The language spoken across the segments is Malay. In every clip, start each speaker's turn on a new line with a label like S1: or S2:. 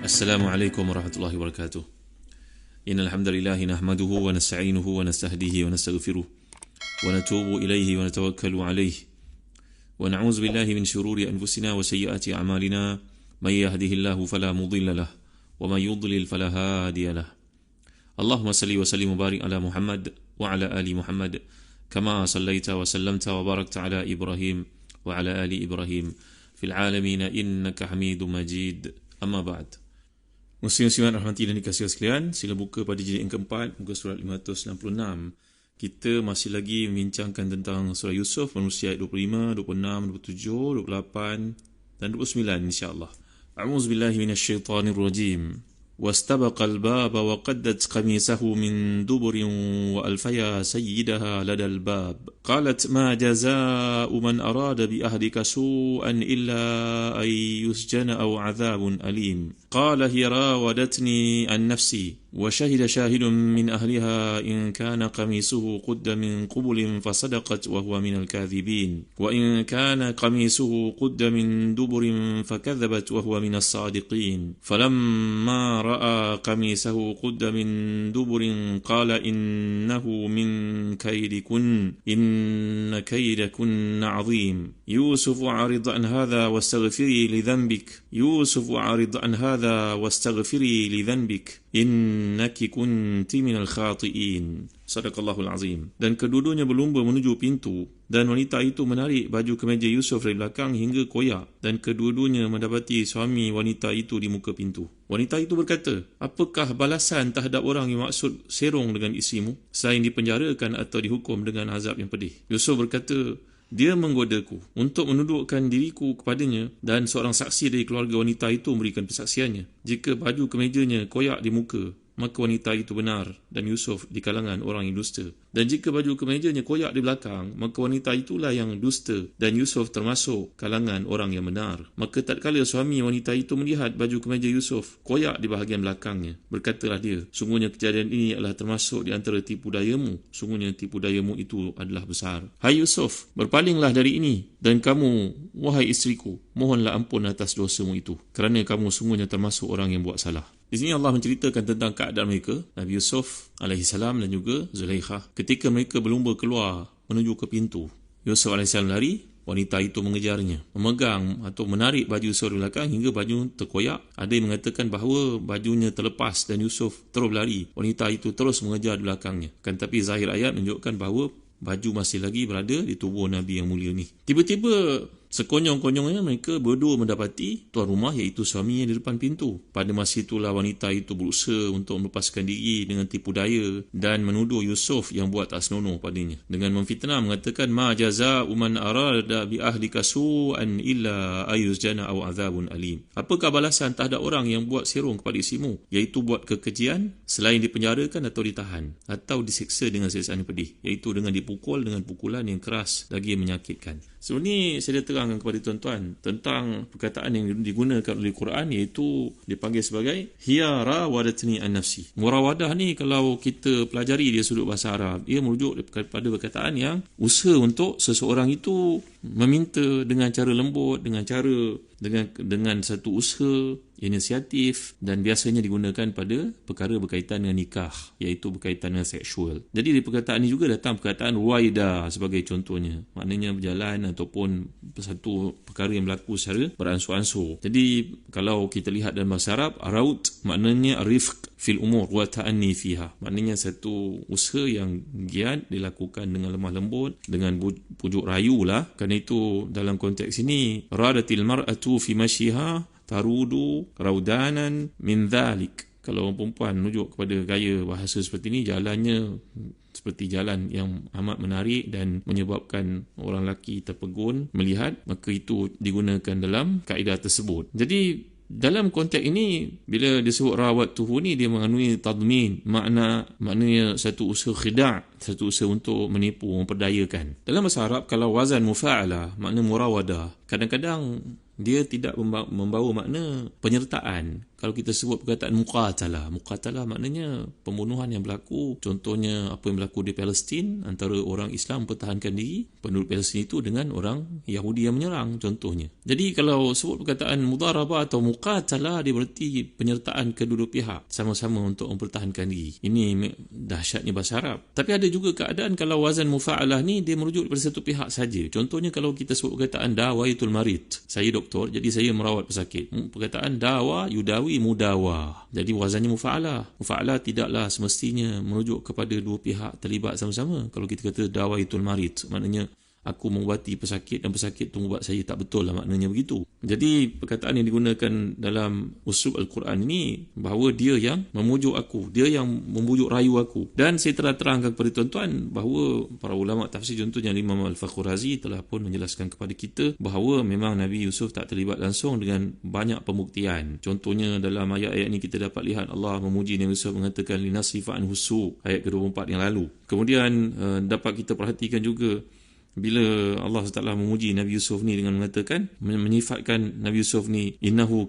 S1: Assalamualaikum warahmatullahi wabarakatuh. Innal hamdalillah nahmaduhu wa nasta'inuhu wa nastahdihi wa nastaghfiruh wa natubu ilayhi wa natawakkalu alayhi wa na'udzu billahi min shururi anfusina wa sayyiati a'malina may yahdihillahu fala mudilla lahu wa may yudlil fala hadiya lahu. Allahumma salli wa sallim wa barik ala Muhammad wa ala ali Muhammad kama sallaita wa sallamta wa barakta ala Ibrahim wa ala ali Ibrahim fil alamin innaka Hamidum Majid. Amma ba'd. Muslim-muslimat rahmati dan dikasihi sekalian, sila buka pada jilid yang keempat, muka surat 566. Kita masih lagi membincangkan tentang surah Yusuf, manusia ayat 25, 26, 27, 28 dan 29 insya-Allah. A'udzubillahi minasyaitonirrajim. واستبق الباب وقدت قميصه من دبر وألفيا سيدها لدى الباب قالت ما جزاء من أراد بأهلك سوءا إلا أن يسجن أو عذاب أليم قال هي راودتني عن نفسي وشهد شاهد من أهلها إن كان قميصه قد من قبل فصدقت وهو من الكاذبين وإن كان قميصه قد من دبر فكذبت وهو من الصادقين فلما رأى قميصه قد من دبر قال إنه من كيدكن إن كيدكن عظيم يوسف أعرض عن هذا واستغفري لذنبك يوسف أعرض عن هذا واستغفري لذنبك innaki kunti minal khati'in. Sadaqallahul azim. Dan kedua-duanya berlumba menuju pintu, dan wanita itu menarik baju kemeja Yusuf dari belakang hingga koyak, dan kedua-duanya mendapati suami wanita itu di muka pintu. Wanita itu berkata, apakah balasan terhadap orang yang maksud serong dengan isterimu selain dipenjarakan atau dihukum dengan azab yang pedih? Yusuf berkata, dia menggodaku untuk menundukkan diriku kepadanya, dan seorang saksi dari keluarga wanita itu memberikan persaksiannya. Jika baju kemejanya koyak di muka, maka wanita itu benar dan Yusuf di kalangan orang yang dusta. Dan jika baju kemejanya koyak di belakang, maka wanita itulah yang dusta dan Yusuf termasuk kalangan orang yang benar. Maka tatkala suami wanita itu melihat baju kemeja Yusuf koyak di bahagian belakangnya, berkatalah dia, sungguhnya kejadian ini adalah termasuk di antara tipu dayamu. Sungguhnya tipu dayamu itu adalah besar. Hai Yusuf, berpalinglah dari ini, dan kamu, wahai isteriku, mohonlah ampun atas dosamu itu, kerana kamu sungguhnya termasuk orang yang buat salah. Di sini Allah menceritakan tentang keadaan mereka, Nabi Yusuf alaihissalam dan juga Zulaikha, ketika mereka berlumba keluar menuju ke pintu. Yusuf alaihissalam lari, wanita itu mengejarnya, memegang atau menarik baju Yusuf di belakang hingga baju terkoyak. Ada yang mengatakan bahawa bajunya terlepas dan Yusuf terus berlari. Wanita itu terus mengejar di belakangnya. Tapi zahir ayat menunjukkan bahawa baju masih lagi berada di tubuh Nabi yang mulia ni. Tiba-tiba sekonyong-konyongnya mereka berdua mendapati tuan rumah iaitu suaminya di depan pintu. Pada masa itulah wanita itu berusaha untuk melepaskan diri dengan tipu daya dan menuduh Yusuf yang buat tak senonoh padanya dengan memfitnah, mengatakan ma jaza'u man arada bi ahlika su'an illa ayuzjana aw azabun alim. Apakah balasan terhadap orang yang buat serong kepada isimu, iaitu buat kekejian selain dipenjarakan atau ditahan atau disiksa dengan siksaan yang pedih, iaitu dengan dipukul dengan pukulan yang keras lagi menyakitkan. Sebelum ni saya dah terangkan kepada tuan-tuan tentang perkataan yang digunakan oleh Quran, iaitu dipanggil sebagai hiya rawadatni an nafsi. Murawadah ni kalau kita pelajari dia sudut bahasa Arab, ia merujuk kepada perkataan yang usaha untuk seseorang itu meminta dengan cara lembut, dengan satu usaha inisiatif, dan biasanya digunakan pada perkara berkaitan dengan nikah, iaitu berkaitan dengan seksual. Jadi di perkataan ini juga datang perkataan ruwaida sebagai contohnya, maknanya berjalan ataupun satu perkara yang berlaku secara beransur-ansur. Jadi kalau kita lihat dalam bahasa Arab, raud maknanya rifq fil umur wa ta'anni fiha, maknanya satu usaha yang giat dilakukan dengan lemah lembut, dengan pujuk rayu lah. Kerana itu dalam konteks ini, radatil mar'atu fi masyiha tarudu raudanan min dhalik. Kalau orang perempuan menujuk kepada gaya bahasa seperti ini, jalannya seperti jalan yang amat menarik dan menyebabkan orang lelaki terpegun melihat, maka itu digunakan dalam kaedah tersebut. Jadi dalam konteks ini, bila disebut rawatuhu ni, dia mengandungi tadmin, maknanya satu usaha khida', satu usaha untuk menipu, memperdayakan. Dalam bahasa Arab, kalau wazan mufa'ala, makna murawadah, kadang-kadang dia tidak membawa makna penyertaan. kalau kita sebut perkataan muqatalah maknanya pembunuhan yang berlaku, contohnya apa yang berlaku di Palestin antara orang Islam mempertahankan diri penduduk Palestin itu dengan orang Yahudi yang menyerang contohnya. Jadi kalau sebut perkataan mudharabah atau muqatalah, dia berarti penyertaan kedua pihak sama-sama untuk mempertahankan diri. Ini dahsyatnya bahasa Arab. Tapi ada juga keadaan kalau wazan mufa'alah ni dia merujuk kepada satu pihak saja. Contohnya kalau kita sebut perkataan dawaitul marid, saya doktor jadi saya merawat pesakit. Perkataan dawa yudawi mudawa, jadi wazannya mufa'alah tidaklah semestinya merujuk kepada dua pihak terlibat sama-sama. Kalau kita kata dawaitul marid, maknanya aku mengubati pesakit dan pesakit tu membuat saya, tak betul lah maknanya begitu. Jadi perkataan yang digunakan dalam uslub Al-Quran ini bahawa dia yang memujuk aku, dia yang membujuk rayu aku. Dan saya telah terangkan kepada tuan-tuan bahawa para ulama tafsir, contohnya Imam Al-Fakhr Razi telah pun menjelaskan kepada kita bahawa memang Nabi Yusuf tak terlibat langsung dengan banyak pembuktian. Contohnya dalam ayat-ayat ini kita dapat lihat Allah memuji Nabi Yusuf mengatakan linasrifa anhu su, ayat ke-24 yang lalu. Kemudian dapat kita perhatikan juga bila Allah SWT memuji Nabi Yusuf ni dengan mengatakan, menyifatkan Nabi Yusuf ni innahu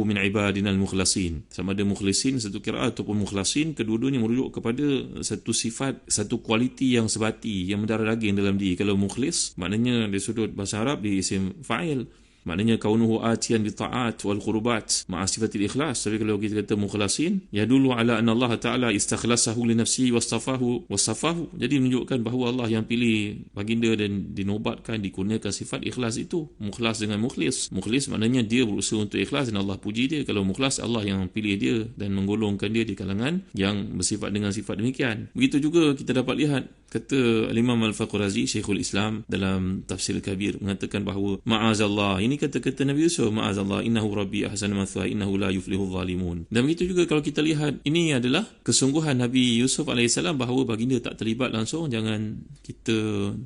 S1: min ibadinal mukhlasin. Sama ada mukhlisin satu qiraat ataupun mukhlasin, kedua-duanya merujuk kepada satu sifat, satu kualiti yang sebati, yang mendarah daging dalam diri. Kalau mukhlis maknanya dari sudut bahasa Arab dia isim fa'il, maknanya kaunuhu atiyan bi ta'at wal qurbat ma'a sifatil ikhlas. Tapi kalau kita kata mukhlasin, yadullu ala anna Allah Ta'ala istakhlasahu li nafsihi wasafahu. Jadi menunjukkan bahawa Allah yang pilih baginda dan dinobatkan, dikurniakan sifat ikhlas itu. Mukhlas dengan mukhlis. Mukhlis maknanya dia berusaha untuk ikhlas dan Allah puji dia. Kalau mukhlas, Allah yang pilih dia dan menggolongkan dia di kalangan yang bersifat dengan sifat demikian. Begitu juga kita dapat lihat kata Imam Al-Fakhr Razi, Syekhul Islam dalam Tafsir Kabir mengatakan bahawa ma'azallah, ini kata-kata Nabi Yusuf, ma'azallah innahu rabbi ahsana mathwaya innahu la yuflihu zalimun. Dan begitu juga kalau kita lihat, ini adalah kesungguhan Nabi Yusuf AS bahawa baginda tak terlibat langsung. Jangan kita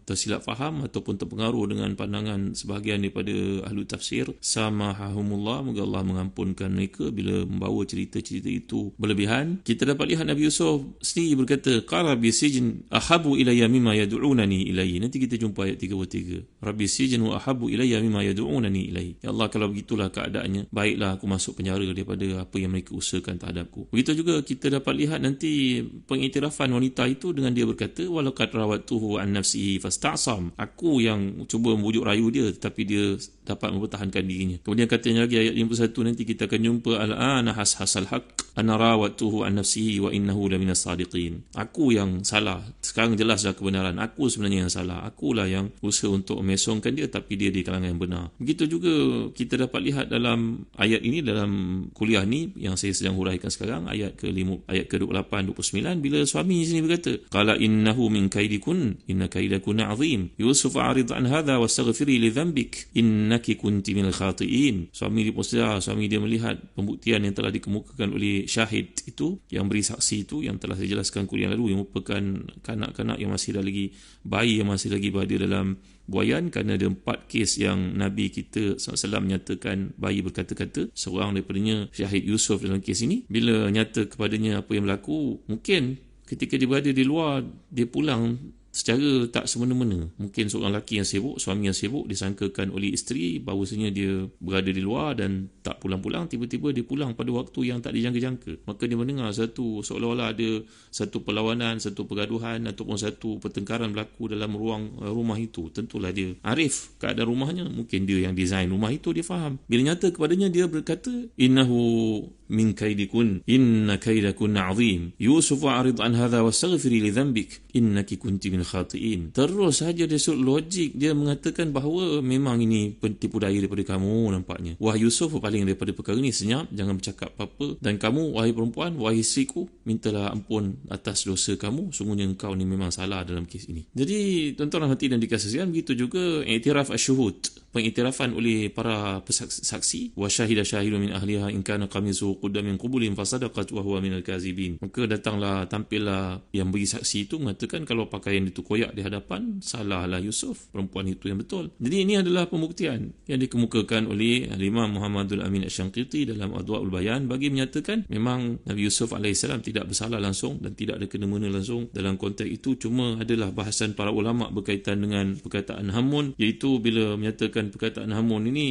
S1: tersilap faham ataupun terpengaruh dengan pandangan sebahagian daripada ahli tafsir. Samahahumullah, moga Allah mengampunkan mereka bila membawa cerita-cerita itu berlebihan. Kita dapat lihat Nabi Yusuf sendiri berkata, qala bi sijn ahabu ilayya mimma yad'unani ilayhi. Nanti kita jumpa ayat 33. Rabbi sijn wa ahabu ilayya mimma yad'unani ilayhi. Ya Allah, kalau begitulah keadaannya, baiklah aku masuk penjara daripada apa yang mereka usahakan terhadapku. Begitu juga kita dapat lihat nanti pengiktirafan wanita itu dengan dia berkata, walaqad rawatuhu an nafsihi fasta'sam. Aku yang cuba membujuk rayu dia tetapi dia dapat mempertahankan dirinya. Kemudian katanya lagi ayat 51, nanti kita akan jumpa al-ana hashasal haqq ana rawatuhu an nafsihi wa innahu laminas sadiqin. Aku yang salah, sekarang jelaslah kebenaran, aku sebenarnya yang salah, akulah yang usaha untuk memesongkan dia tapi dia di kalangan yang benar. Begitu juga kita dapat lihat dalam ayat ini, dalam kuliah ni yang saya sedang huraikan sekarang, ayat ke-28 29, bila suami sini berkata, qala innahu min kaidikun inna kaidakun azim Yusuf a'rid an hadha wastaghfiri li dhanbik innaki kunti minal khati'in. Suami dia melihat pembuktian yang telah dikemukakan oleh syahid itu, yang beri saksi itu, yang telah saya jelaskan kuliah lalu, yang merupakan kanak-kanak yang masih lagi bayi, yang masih lagi berada dalam buayan. Kerana ada 4 kes yang Nabi kita SAW menyatakan bayi berkata-kata. Seorang daripadanya syahid Yusuf dalam kes ini. Bila nyata kepadanya apa yang berlaku, mungkin ketika dia berada di luar, dia pulang secara tak semena-mena. Mungkin seorang lelaki yang sibuk, suami yang sibuk, disangkakan oleh isteri bahawasanya dia berada di luar dan tak pulang-pulang. Tiba-tiba dia pulang pada waktu yang tak dijangka-jangka. Maka dia mendengar seolah-olah ada satu perlawanan, satu pergaduhan ataupun satu pertengkaran berlaku dalam ruang rumah itu. Tentulah dia arif keadaan rumahnya. Mungkin dia yang design rumah itu, dia faham. Bila nyata kepadanya, dia berkata, innahu min kaidikun inna kaidakun azim Yusuf a'rid an hadha wastaghfiri li dhanbik innaki kunti min khati'in. Terus saja dia logik, dia mengatakan bahawa memang ini tipu daya daripada kamu nampaknya. Wahai Yusuf, berpaling daripada perkara ini, senyap, jangan bercakap apa-apa. Dan kamu, wahai perempuan, wahai isteriku, mintalah ampun atas dosa kamu, sungguhnya engkau ni memang salah dalam kes ini. Jadi tuan-tuan hati dan dikasihkan, begitu juga iktiraf asyuhud, pengiktirafan oleh para saksi. Wa syahida syahidun min ahliha in kana qamisu qudda min qubulin fasadaqat wa huwa minal kazibin. Maka tampillah yang beri saksi itu mengatakan kalau pakaian itu koyak di hadapan, salahlah Yusuf, perempuan itu yang betul. Jadi ini adalah pembuktian yang dikemukakan oleh Imam Muhammadul Amin Asy-Syanqiti dalam Adwa'ul Bayan bagi menyatakan memang Nabi Yusuf AS tidak bersalah langsung dan tidak ada kena-mena langsung dalam konteks itu. Cuma adalah bahasan para ulama berkaitan dengan perkataan Hamun, iaitu bila menyatakan menggunakan perkataan hamun ini,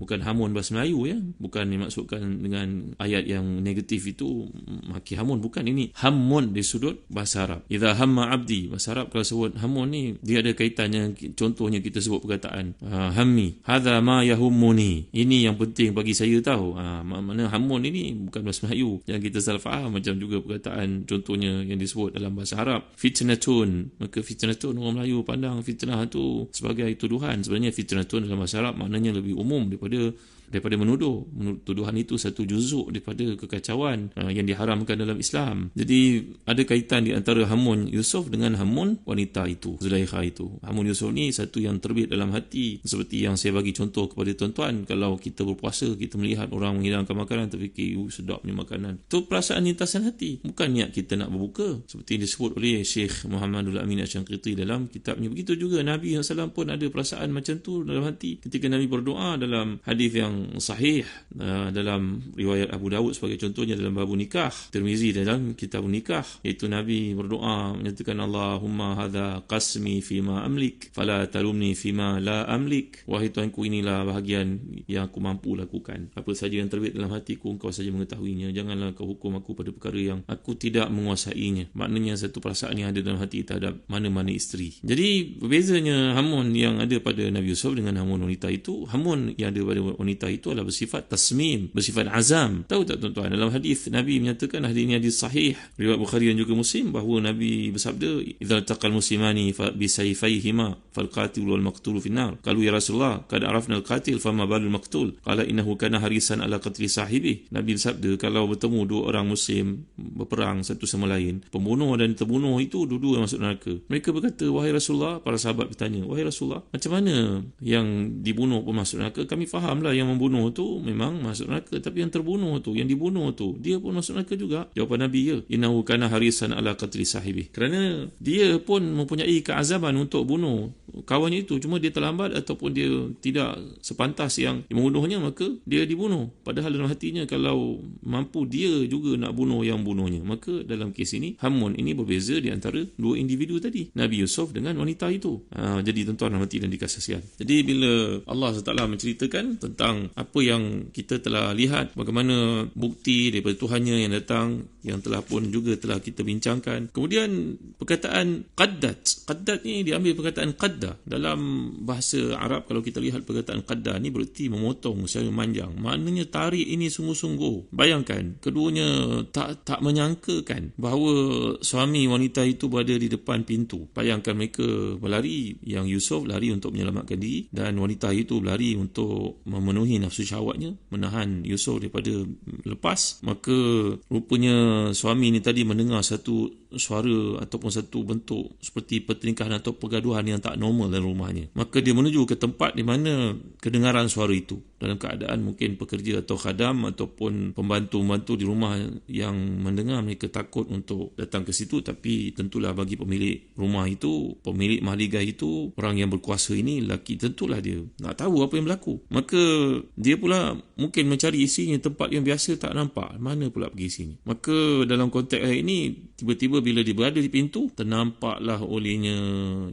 S1: bukan hamun bahasa Melayu ya, bukan dimaksudkan dengan ayat yang negatif itu maki hamun, bukan. Ini hamun di sudut bahasa Arab. Idza hamma abdi, bahasa Arab kalau sebut hamun ni dia ada kaitannya. Contohnya kita sebut perkataan hammi, hadza ma yahummuni, ini yang penting bagi saya tahu. Makna hamun ini bukan bahasa Melayu yang kita salah faham. Macam juga perkataan contohnya yang disebut dalam bahasa Arab fitnatun, maka fitnatun orang Melayu pandang fitnah tu sebagai tuduhan. Sebenarnya fitnatun dalam bahasa Arab maknanya lebih umum daripada menuduh. Tuduhan itu satu juzuk daripada kekacauan yang diharamkan dalam Islam. Jadi ada kaitan di antara hamun Yusuf dengan hamun wanita itu, Zulaikha itu. Hamun Yusuf ni satu yang terbit dalam hati. Seperti yang saya bagi contoh kepada tuan-tuan, kalau kita berpuasa, kita melihat orang menghidangkan makanan, terfikir sedapnya makanan. Itu perasaan lintasan hati, bukan niat kita nak berbuka. Seperti yang disebut oleh Syekh Muhammadul Amin Asy-Syangqiti dalam kitabnya. Begitu juga Nabi SAW pun ada perasaan macam tu dalam hati ketika Nabi berdoa dalam hadis yang sahih dalam riwayat Abu Dawud sebagai contohnya dalam babu nikah, Tirmizi dalam kitab nikah, iaitu Nabi berdoa menyatakan Allahumma hadza qasmi fima amlik fala talumni fima la amlik. Wahai Tuhanku, inilah bahagian yang aku mampu lakukan. Apa saja yang terbit dalam hatiku engkau saja mengetahuinya. Janganlah kau hukum aku pada perkara yang aku tidak menguasainya. Maknanya satu perasaan yang ada dalam hati terhadap mana-mana isteri. Jadi berbezanya hamun yang ada pada Nabi Yusuf dengan hamun wanita itu. Hamun yang ada pada wanita itu adalah bersifat tasmim, bersifat azam. Tahu tak tuan-tuan, dalam hadis Nabi menyatakan, hadis ini hadis sahih riwayat Bukhari dan juga Muslim, bahawa Nabi bersabda, idza taqal muslimani fa bi sayfayhima fal qatil wal maqtul fi nar. Qalu ya Rasulullah qad arafna al qatil fama balul maqtul? Qala innahu kana harisan ala qatli sahibi. Nabi bersabda, kalau bertemu dua orang muslim berperang satu sama lain, pembunuh dan terbunuh itu dua-dua masuk neraka. Mereka berkata, wahai Rasulullah, para sahabat bertanya, wahai Rasulullah, macam mana yang dibunuh pun masuk neraka? Kami fahamlah yang membunuh tu memang masuk neraka, tapi yang terbunuh tu, yang dibunuh tu, dia pun masuk neraka juga. Jawapan Nabi, ya, innahu kana harisan ala qatli sahibi. Kerana dia pun mempunyai keazaman untuk bunuh kawannya itu, cuma dia terlambat ataupun dia tidak sepantas yang membunuhnya, maka dia dibunuh. Padahal dalam hatinya kalau mampu dia juga nak bunuh yang bunuhnya. Maka dalam kes ini hamun ini berbeza di antara dua individu tadi, Nabi Yusuf dengan wanita itu. Jadi tuan-tuan rahmati dan dikasihan. Jadi bila Allah SWT menceritakan tentang apa yang kita telah lihat, bagaimana bukti daripada Tuhannya yang datang, yang telah pun juga telah kita bincangkan. Kemudian perkataan qaddat. Qaddat ni diambil perkataan qadda. Dalam bahasa Arab, kalau kita lihat perkataan qadda ni bererti memotong secara manjang. Maknanya tarik ini sungguh-sungguh. Bayangkan, keduanya tak menyangkakan bahawa suami wanita itu berada di depan pintu. Bayangkan mereka berlari, yang Yusuf lari untuk menyelamatkan diri dan wanita itu berlari untuk memenuhi nafsu syahwatnya, menahan Yusuf daripada lepas. Maka rupanya suami ini tadi mendengar satu suara ataupun satu bentuk seperti pertelingkahan atau pergaduhan yang tak normal dalam rumahnya. Maka dia menuju ke tempat di mana kedengaran suara itu, dalam keadaan mungkin pekerja atau khadam ataupun pembantu-pembantu di rumah yang mendengar, mereka takut untuk datang ke situ. Tapi tentulah bagi pemilik rumah itu, pemilik mahligai itu, orang yang berkuasa ini, lelaki, tentulah dia nak tahu apa yang berlaku. Maka dia pula mungkin mencari isinya tempat yang biasa tak nampak, mana pula pergi sini. Maka dalam konteks ayat ini, tiba-tiba bila dia berada di pintu, ternampaklah olehnya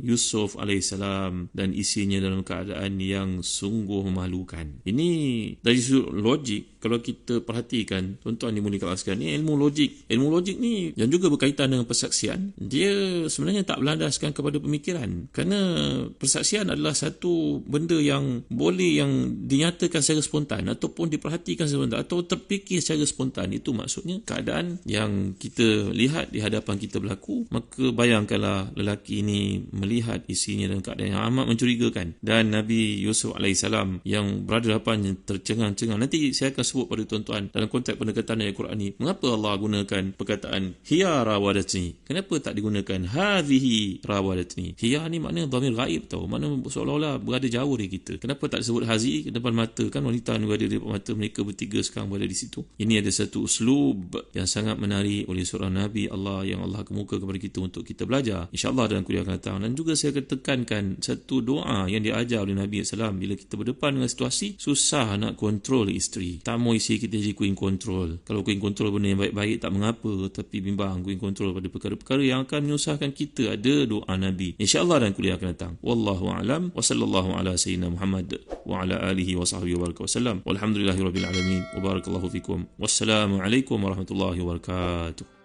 S1: Yusuf alaihissalam dan isinya dalam keadaan yang sungguh memalukan. Ini dari sudut logik, kalau kita perhatikan, tuan-tuan dimuliakan sekalian, ini ilmu logik. Ilmu logik ni yang juga berkaitan dengan persaksian, dia sebenarnya tak berlandaskan kepada pemikiran. Kerana persaksian adalah satu benda yang boleh yang dinyatakan secara spontan ataupun diperhatikan secara spontan atau terfikir secara spontan. Itu maksudnya keadaan yang kita lihat di hadapan kita berlaku. Maka bayangkanlah lelaki ini melihat isinya dalam keadaan yang amat mencurigakan, dan Nabi Yusuf alaihissalam yang berada di hadapannya tercengang-cengang. Nanti saya akan sebut pada tuan-tuan dalam konteks pendekatan ayat Quran ini, mengapa Allah gunakan perkataan hiya rawadatni, kenapa tak digunakan hadhihi rawadatni. Hiya ni maknanya dhamir ghaib tau, maknanya seolah-olah berada jauh dari kita. Kenapa tak disebut hazi ke depan mata, kan wanita yang berada di depan mata, mereka bertiga sekarang berada di situ. Ini ada satu uslub yang sangat menarik oleh seorang Nabi Allah yang Allah kemuka kepada kita untuk kita belajar, insyaAllah dalam kuliah akan datang. Dan juga saya akan tekankan satu doa yang diajar oleh Nabi SAW bila kita berdepan dengan situasi, susah nak kontrol isteri. Tak mau isteri kita jadi queen control. Kalau queen control benda yang baik-baik tak mengapa, tapi bimbang queen control pada perkara-perkara yang akan menyusahkan kita. Ada doa Nabi, insya-Allah, dan kuliah akan datang. Wallahu a'lam wa sallallahu ala sayyidina Muhammad wa ala alihi wa sahbihi wa baraka wasallam. Walhamdulillahirabbil alamin. Wa barakallahu fikum. Wassalamu alaikum warahmatullahi wabarakatuh.